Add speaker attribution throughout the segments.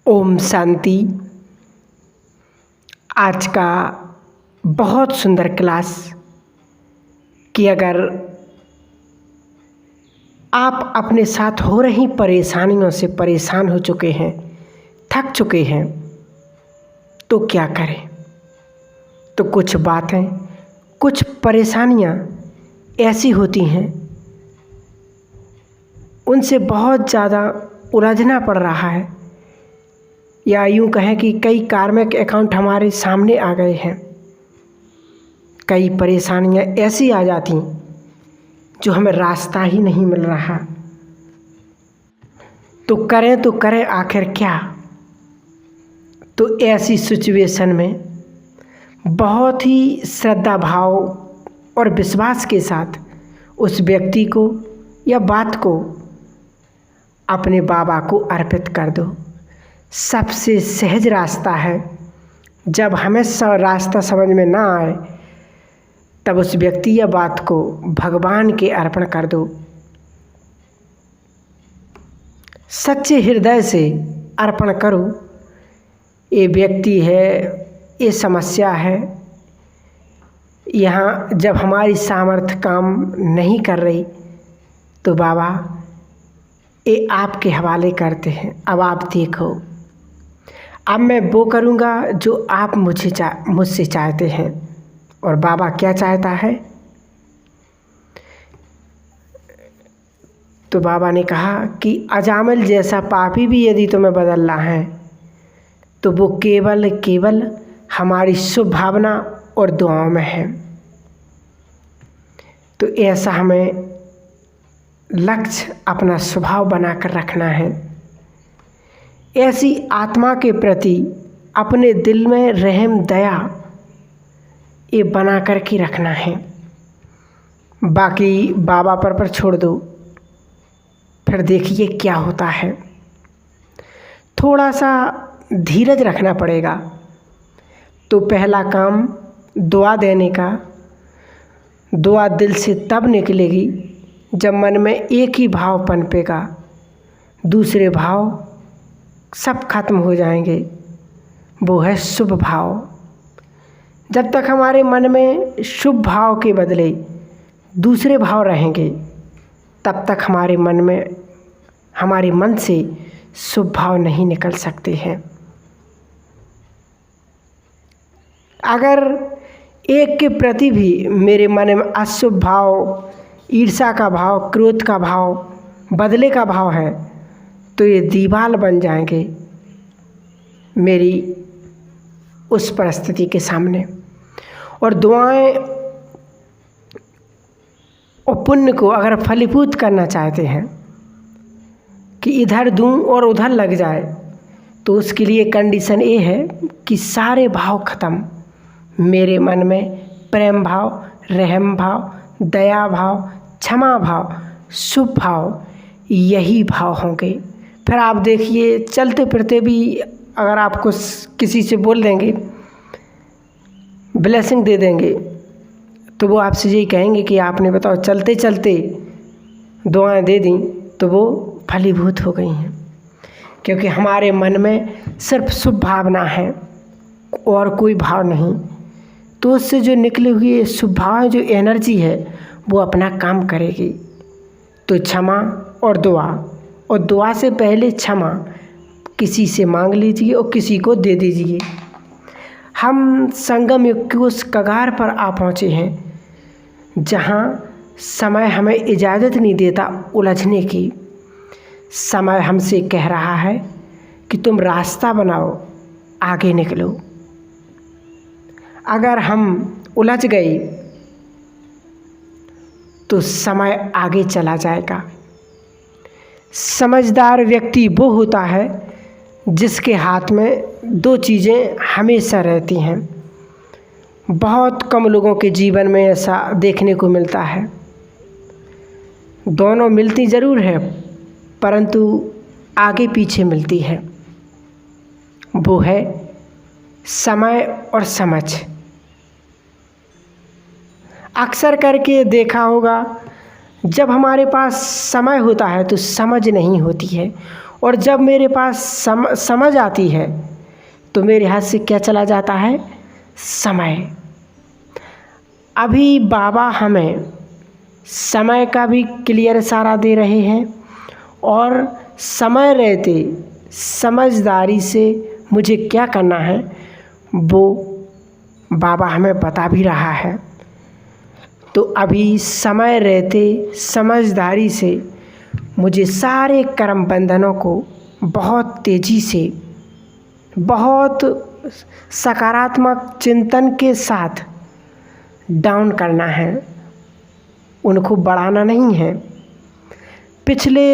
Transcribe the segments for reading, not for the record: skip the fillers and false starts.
Speaker 1: ओम शांति। आज का बहुत सुंदर क्लास कि अगर आप अपने साथ हो रही परेशानियों से परेशान हो चुके हैं, थक चुके हैं, तो क्या करें। तो कुछ बातें, कुछ परेशानियां ऐसी होती हैं, उनसे बहुत ज़्यादा उलझना पड़ रहा है, या यूँ कहें कि कई कार्मिक अकाउंट हमारे सामने आ गए हैं। कई परेशानियां ऐसी आ जाती जो हमें रास्ता ही नहीं मिल रहा। तो करें आखिर क्या। तो ऐसी सिचुएशन में बहुत ही श्रद्धा भाव और विश्वास के साथ उस व्यक्ति को या बात को अपने बाबा को अर्पित कर दो। सबसे सहज रास्ता है। जब हमें रास्ता समझ में ना आए तब उस व्यक्ति या बात को भगवान के अर्पण कर दो। सच्चे हृदय से अर्पण करो। ये व्यक्ति है, ये समस्या है, यहाँ जब हमारी सामर्थ्य काम नहीं कर रही तो बाबा ये आपके हवाले करते हैं। अब आप देखो, अब मैं वो करूँगा जो आप मुझसे चाहते हैं। और बाबा क्या चाहता है? तो बाबा ने कहा कि अजामिल जैसा पापी भी यदि तुम्हें बदलना है तो वो केवल हमारी शुभ भावना और दुआओं में है। तो ऐसा हमें लक्ष्य अपना स्वभाव बनाकर रखना है। ऐसी आत्मा के प्रति अपने दिल में रहम दया ये बना कर के रखना है। बाकी बाबा पर छोड़ दो, फिर देखिए क्या होता है। थोड़ा सा धीरज रखना पड़ेगा। तो पहला काम दुआ देने का। दुआ दिल से तब निकलेगी जब मन में एक ही भाव पनपेगा, दूसरे भाव सब खत्म हो जाएंगे। वो है शुभ भाव। जब तक हमारे मन में शुभ भाव के बदले दूसरे भाव रहेंगे तब तक हमारे मन से शुभ भाव नहीं निकल सकते हैं। अगर एक के प्रति भी मेरे मन में अशुभ भाव, ईर्ष्या का भाव, क्रोध का भाव, बदले का भाव है तो ये दीवार बन जाएंगे मेरी उस परिस्थिति के सामने। और दुआएं और पुण्य को अगर फलीभूत करना चाहते हैं कि इधर दूं और उधर लग जाए तो उसके लिए कंडीशन ये है कि सारे भाव खत्म। मेरे मन में प्रेम भाव, रहम भाव, दया भाव, क्षमा भाव, शुभ भाव, यही भाव होंगे। फिर आप देखिए, चलते फिरते भी अगर आपको किसी से बोल देंगे, ब्लेसिंग दे देंगे, तो वो आपसे यही कहेंगे कि आपने बताओ चलते चलते दुआएं दे दी तो वो फलीभूत हो गई हैं। क्योंकि हमारे मन में सिर्फ शुभ भावना है और कोई भाव नहीं। तो उससे जो निकले हुए शुभ भाव, जो एनर्जी है, वो अपना काम करेगी। तो क्षमा और दुआ से पहले क्षमा किसी से मांग लीजिए और किसी को दे दीजिए। हम संगम युग के उस कगार पर आ पहुँचे हैं जहाँ समय हमें इजाज़त नहीं देता उलझने की। समय हमसे कह रहा है कि तुम रास्ता बनाओ, आगे निकलो। अगर हम उलझ गए तो समय आगे चला जाएगा। समझदार व्यक्ति वो होता है जिसके हाथ में दो चीज़ें हमेशा रहती हैं। बहुत कम लोगों के जीवन में ऐसा देखने को मिलता है। दोनों मिलती ज़रूर है परंतु आगे पीछे मिलती है। वो है समय और समझ। अक्सर करके देखा होगा, जब हमारे पास समय होता है तो समझ नहीं होती है और जब मेरे पास समझ आती है तो मेरे हाथ से क्या चला जाता है? समय। अभी बाबा हमें समय का भी क्लियर इशारा दे रहे हैं और समय रहते समझदारी से मुझे क्या करना है वो बाबा हमें बता भी रहा है। तो अभी समय रहते समझदारी से मुझे सारे कर्म बंधनों को बहुत तेज़ी से, बहुत सकारात्मक चिंतन के साथ डाउन करना है, उनको बढ़ाना नहीं है। पिछले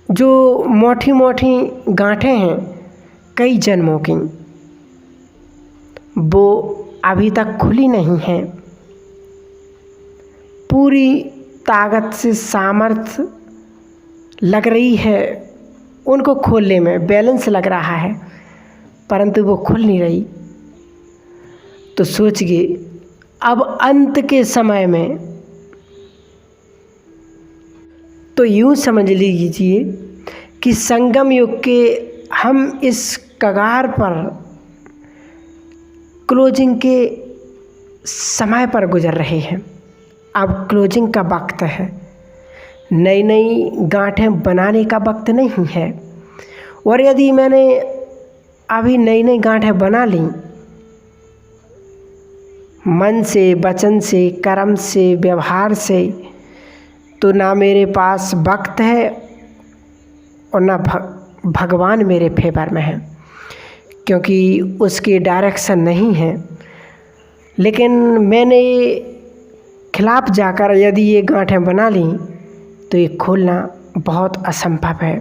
Speaker 1: जो मोटी मोटी गांठें हैं कई जन्मों की, वो अभी तक खुली नहीं हैं। पूरी ताकत से सामर्थ्य लग रही है उनको खोलने में, बैलेंस लग रहा है, परंतु वो खुल नहीं रही। तो सोचिए अब अंत के समय में तो यूँ समझ लीजिए कि संगम युग के हम इस कगार पर क्लोजिंग के समय पर गुजर रहे हैं। अब क्लोजिंग का वक्त है, नई नई गांठें बनाने का वक्त नहीं है। और यदि मैंने अभी नई नई गांठें बना ली, मन से, वचन से, कर्म से, व्यवहार से, तो ना मेरे पास वक्त है और ना भगवान मेरे फेवर में है, क्योंकि उसकी डायरेक्शन नहीं है। लेकिन मैंने खिलाफ जाकर यदि ये गांठें बना ली तो ये खोलना बहुत असंभव है।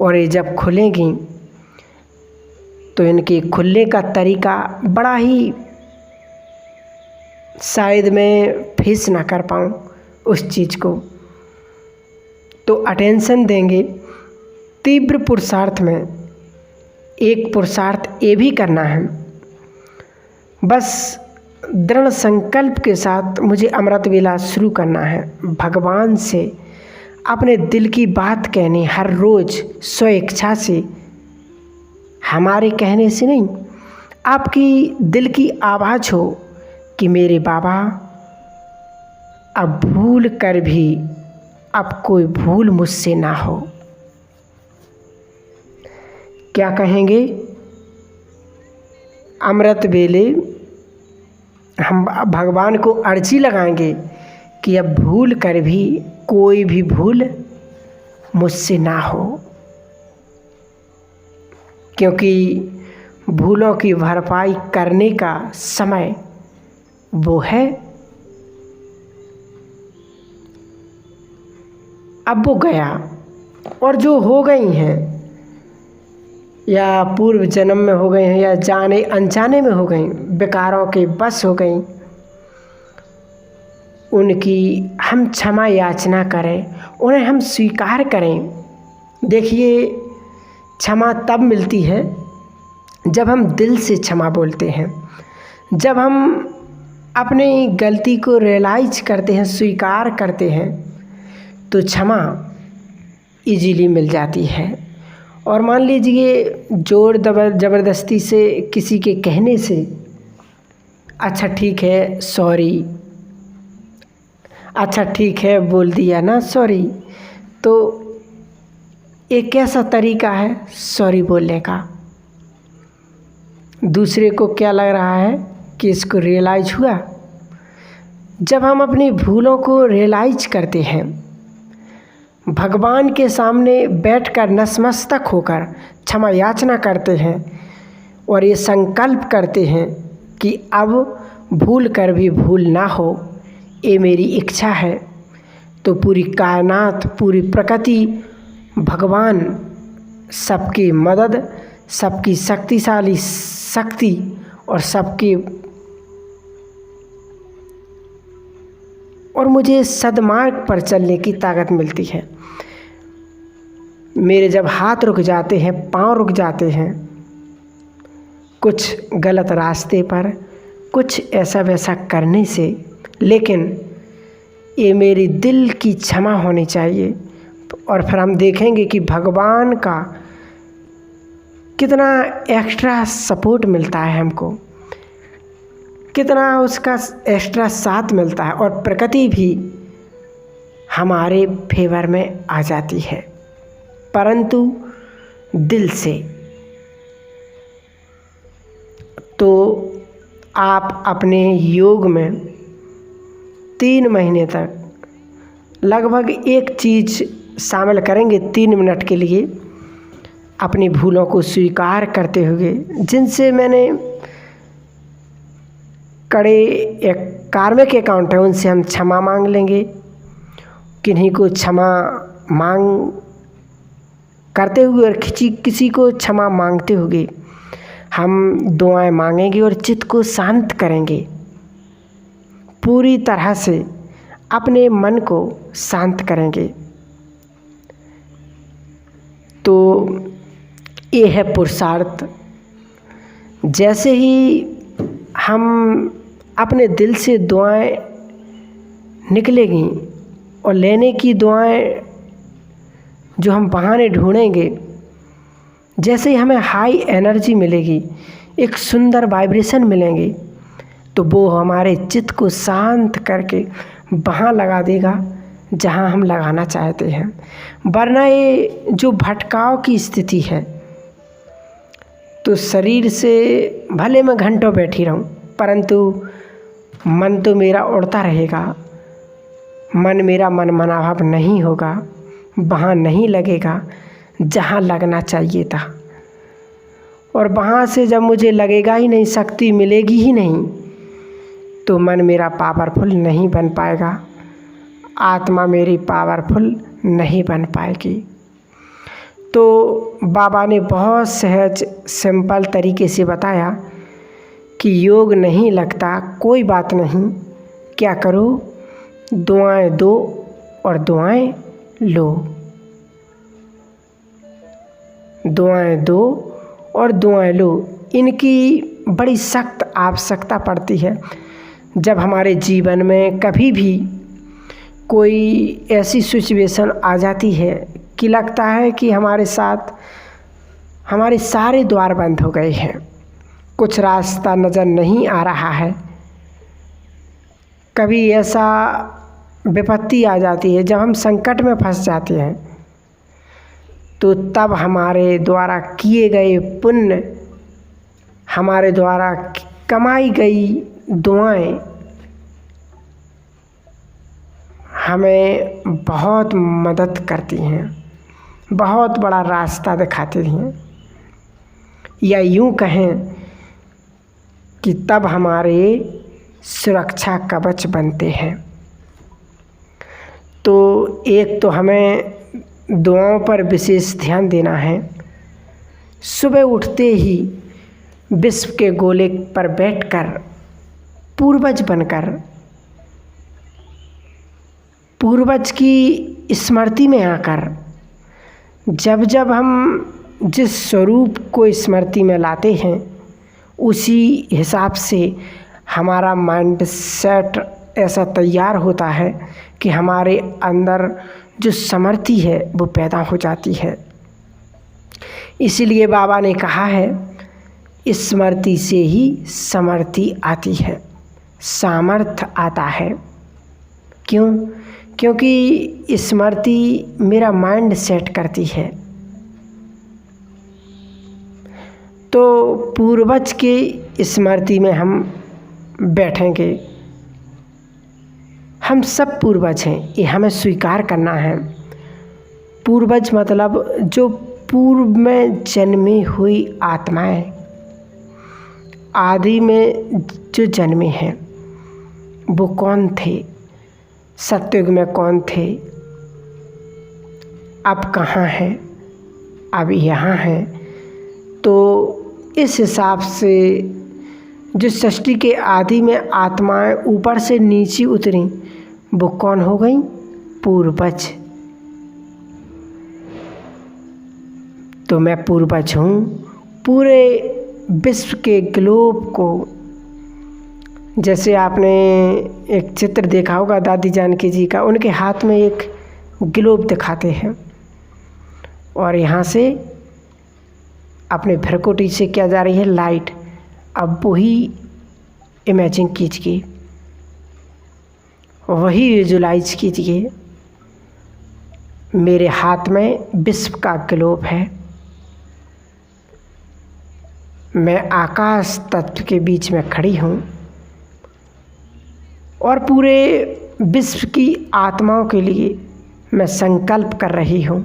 Speaker 1: और ये जब खुलेंगी तो इनके खुलने का तरीका बड़ा ही, शायद मैं फेस ना कर पाऊँ उस चीज़ को। तो अटेंशन देंगे तीव्र पुरुषार्थ में। एक पुरुषार्थ ये भी करना है, बस दृढ़ संकल्प के साथ मुझे अमृत वेला शुरू करना है। भगवान से अपने दिल की बात कहनी हर रोज़ स्व इच्छा से, हमारे कहने से नहीं, आपकी दिल की आवाज़ हो कि मेरे बाबा अब भूल कर भी अब कोई भूल मुझसे ना हो। क्या कहेंगे? अमृत वेले हम भगवान को अर्जी लगाएंगे कि अब भूल कर भी कोई भी भूल मुझसे ना हो, क्योंकि भूलों की भरपाई करने का समय वो है। अब वो गया, और जो हो गई हैं या पूर्व जन्म में हो गए हैं या जाने अनजाने में हो गई, विकारों के बस हो गई, उनकी हम क्षमा याचना करें, उन्हें हम स्वीकार करें। देखिए, क्षमा तब मिलती है जब हम दिल से क्षमा बोलते हैं, जब हम अपनी गलती को रियलाइज करते हैं, स्वीकार करते हैं, तो क्षमा इजीली मिल जाती है। और मान लीजिए जोर ज़बरदस्ती से किसी के कहने से, अच्छा ठीक है सॉरी, अच्छा ठीक है बोल दिया ना सॉरी, तो एक कैसा तरीका है सॉरी बोलने का। दूसरे को क्या लग रहा है कि इसको रियलाइज हुआ। जब हम अपनी भूलों को रियलाइज करते हैं, भगवान के सामने बैठकर नतमस्तक होकर क्षमा याचना करते हैं और ये संकल्प करते हैं कि अब भूल कर भी भूल ना हो, ये मेरी इच्छा है, तो पूरी कायनात, पूरी प्रकृति, भगवान सबकी मदद, सबकी शक्तिशाली शक्ति और मुझे सद्मार्ग पर चलने की ताकत मिलती है। मेरे जब हाथ रुक जाते हैं, पांव रुक जाते हैं कुछ गलत रास्ते पर, कुछ ऐसा वैसा करने से, लेकिन ये मेरी दिल की क्षमा होनी चाहिए, और फिर हम देखेंगे कि भगवान का कितना एक्स्ट्रा सपोर्ट मिलता है हमको, कितना उसका एक्स्ट्रा साथ मिलता है और प्रकृति भी हमारे फेवर में आ जाती है, परंतु दिल से। तो आप अपने योग में 3 महीने तक लगभग एक चीज़ शामिल करेंगे 3 मिनट के लिए, अपनी भूलों को स्वीकार करते हुए, जिनसे मैंने कड़े एक कार्मिक अकाउंट है उनसे हम क्षमा मांग लेंगे। किन्हीं को क्षमा मांग करते हुए और किसी को क्षमा मांगते हुए हम दुआएं मांगेंगे और चित्त को शांत करेंगे, पूरी तरह से अपने मन को शांत करेंगे। तो ये है पुरुषार्थ। जैसे ही हम अपने दिल से दुआएं निकलेंगी और लेने की दुआएं जो हम बहाने ढूंढेंगे, जैसे ही हमें हाई एनर्जी मिलेगी, एक सुंदर वाइब्रेशन मिलेंगे, तो वो हमारे चित्त को शांत करके वहाँ लगा देगा जहाँ हम लगाना चाहते हैं। वरना ये जो भटकाव की स्थिति है, तो शरीर से भले मैं घंटों बैठी रहूं, परंतु मन तो मेरा उड़ता रहेगा। मन मेरा मनमनाभाव नहीं होगा, वहाँ नहीं लगेगा जहाँ लगना चाहिए था। और वहाँ से जब मुझे लगेगा ही नहीं, शक्ति मिलेगी ही नहीं, तो मन मेरा पावरफुल नहीं बन पाएगा, आत्मा मेरी पावरफुल नहीं बन पाएगी। तो बाबा ने बहुत सहज सिंपल तरीके से बताया कि योग नहीं लगता, कोई बात नहीं, क्या करो, दुआएं दो और दुआएं लो, दुआएं दो और दुआएं लो। इनकी बड़ी सख्त आवश्यकता पड़ती है जब हमारे जीवन में कभी भी कोई ऐसी सिचुएशन आ जाती है कि लगता है कि हमारे साथ हमारे सारे द्वार बंद हो गए हैं, कुछ रास्ता नज़र नहीं आ रहा है। कभी ऐसा विपत्ति आ जाती है जब हम संकट में फंस जाते हैं, तो तब हमारे द्वारा किए गए पुण्य, हमारे द्वारा कमाई गई दुआएं हमें बहुत मदद करती हैं, बहुत बड़ा रास्ता दिखाती हैं, या यूँ कहें कि तब हमारे सुरक्षा कवच बनते हैं। तो एक तो हमें दुआओं पर विशेष ध्यान देना है। सुबह उठते ही विश्व के गोले पर बैठकर, पूर्वज बनकर, पूर्वज की स्मृति में आकर, जब जब हम जिस स्वरूप को स्मृति में लाते हैं, उसी हिसाब से हमारा माइंड सेट ऐसा तैयार होता है कि हमारे अंदर जो समृद्धि है वो पैदा हो जाती है। इसीलिए बाबा ने कहा है, स्मृति से ही समृद्धि आती है, सामर्थ्य आता है। क्यों? क्योंकि स्मृति मेरा माइंड सेट करती है। तो पूर्वज के स्मृति में हम बैठेंगे। हम सब पूर्वज हैं, ये हमें स्वीकार करना है। पूर्वज मतलब जो पूर्व में जन्मी हुई आत्माएं, आदि में जो जन्मे हैं, वो कौन थे, सतयुग में कौन थे, अब कहाँ हैं, अब यहाँ हैं। तो इस हिसाब से जो सृष्टि के आदि में आत्माएं ऊपर से नीचे उतरी, वो कौन हो गई? पूर्वज। तो मैं पूर्वज हूँ। पूरे विश्व के ग्लोब को, जैसे आपने एक चित्र देखा होगा दादी जानकी जी का, उनके हाथ में एक ग्लोब दिखाते हैं। और यहाँ से अपने भ्रकुटी से क्या जा रही है, लाइट। अब वही इमेजिन कीजिए, वही विजुलाइज कीजिए, मेरे हाथ में विश्व का ग्लोब है, मैं आकाश तत्व के बीच में खड़ी हूँ और पूरे विश्व की आत्माओं के लिए मैं संकल्प कर रही हूँ।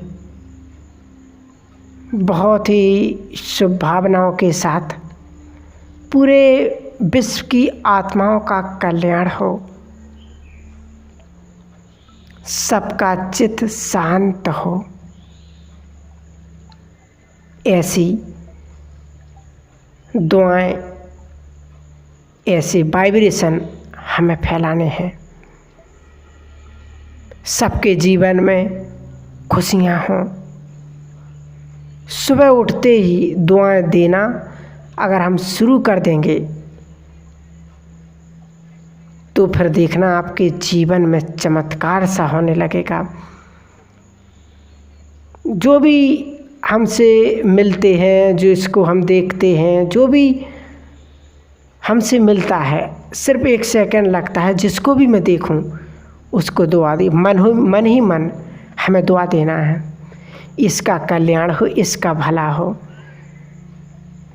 Speaker 1: बहुत ही शुभ भावनाओं के साथ पूरे विश्व की आत्माओं का कल्याण हो, सबका चित्त शांत हो, ऐसी दुआएं, ऐसे वाइब्रेशन हमें फैलाने हैं। सबके जीवन में खुशियाँ हों। सुबह उठते ही दुआएं देना अगर हम शुरू कर देंगे तो फिर देखना आपके जीवन में चमत्कार सा होने लगेगा। जो भी हमसे मिलते हैं, जो इसको हम देखते हैं, जो भी हमसे मिलता है, सिर्फ 1 सेकंड लगता है, जिसको भी मैं देखूं उसको दुआ दी, मन ही मन हमें दुआ देना है, इसका कल्याण हो, इसका भला हो,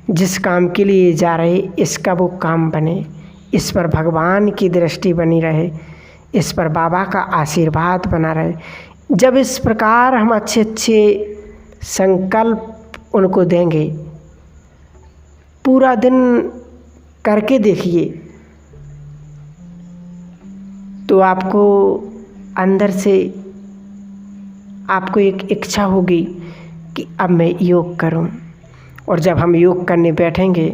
Speaker 1: जिस काम के लिए जा रहे इसका वो काम बने, इस पर भगवान की दृष्टि बनी रहे, इस पर बाबा का आशीर्वाद बना रहे। जब इस प्रकार हम अच्छे संकल्प उनको देंगे, पूरा दिन करके देखिए तो आपको अंदर से आपको एक इच्छा होगी कि अब मैं योग करूं। और जब हम योग करने बैठेंगे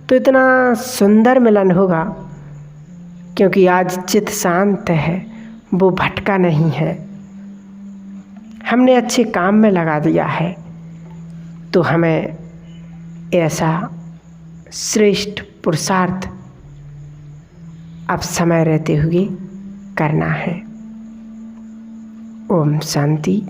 Speaker 1: तो इतना सुंदर मिलन होगा, क्योंकि आज चित्त शांत है, वो भटका नहीं है, हमने अच्छे काम में लगा दिया है। तो हमें ऐसा श्रेष्ठ पुरुषार्थ अब समय रहते हुए करना है। ओम शांति।